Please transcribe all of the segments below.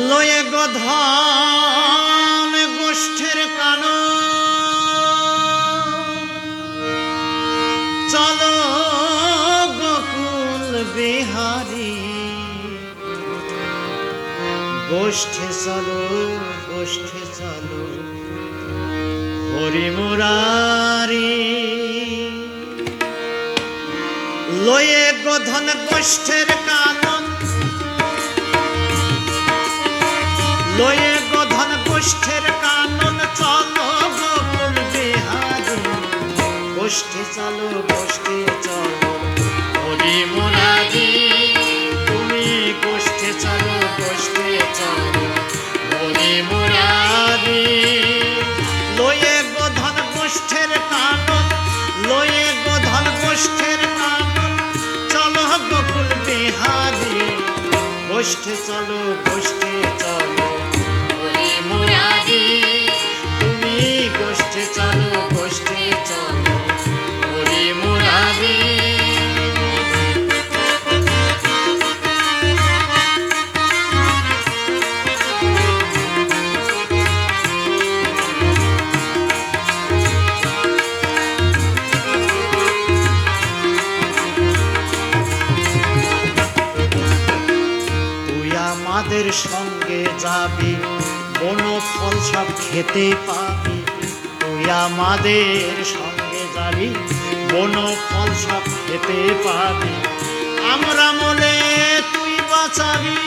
লয়ে গধন গোষ্ঠীর কানো চলো গোকুল বিহারী গোষ্ঠে চলো হরি মুরারি লয়ে গধন গোষ্ঠীর কানন লয়ে গধন গোষ্ঠীর কানন চলো গোকুল বিহারী গোষ্ঠে চলো হরি মুরারি তুমি গোষ্ঠে চলো হরি মুরারি লয়ে গধন গোষ্ঠীর কানন লয়ে গধন গোষ্ঠীর কানন চলো গোকুল বিহারী গোষ্ঠে চলো হরি মুরারি তুমি গোষ্ঠে চলো হরি মুরারি আমাদের সঙ্গে যাবি বনফল সব খেতে পাবি তুই আমাদের সঙ্গে যাবি বনফল সব খেতে পাবি আমরা মলে তুই বাঁচাবি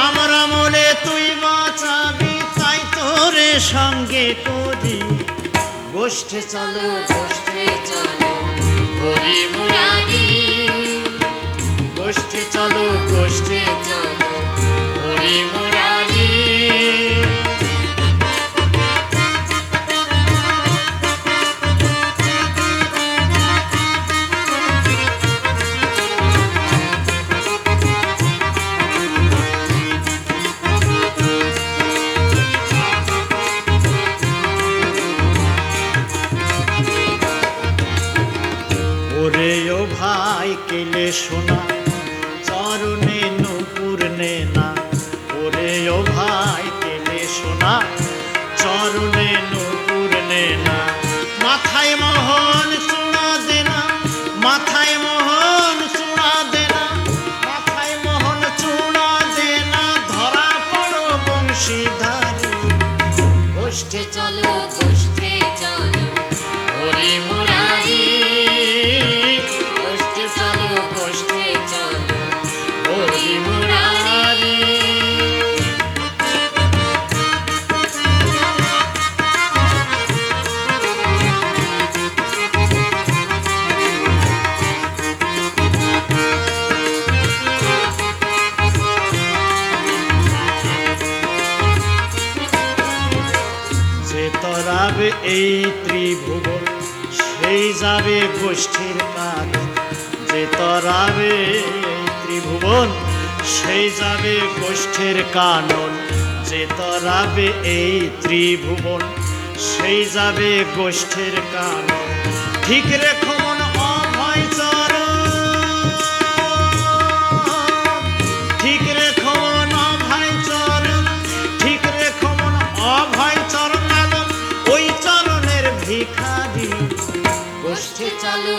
আমরা মলে তুই বাঁচাবি তাই তোরে সঙ্গে করি গোষ্ঠে চলো হরি মুরারি গোষ্ঠে চলো হরি মুরারি ওরে ও ভাই কেলে শোনা চরণে নূপুর নে না ওরে ও ভাই কেলে শোনা চরণে নূপুর নে না মাথায় মোহন চূড়া দে না মাথায় মোহন চূড়া দে না মাথায় মোহন চূড়া দে না ধরা পড়ো বংশীধারী গোষ্ঠে চলো হরি মুরারি হরি মুরারি যে তরাবে এই ত্রিভুবন সেই যাবে গোষ্ঠীর কানন যে তরাবে এই ত্রিভুবন সেই যাবে গোষ্ঠীর কানন যে তরাবে এই ত্রিভুবন সেই যাবে গোষ্ঠীর কানন ঠিক রেখো মন অভয় চরণ ঠিক রেখো মন অভয় চরণ ঠিক রেখো মন অভয় চরণ ওই চরণের ভিখারি গোষ্ঠে চলো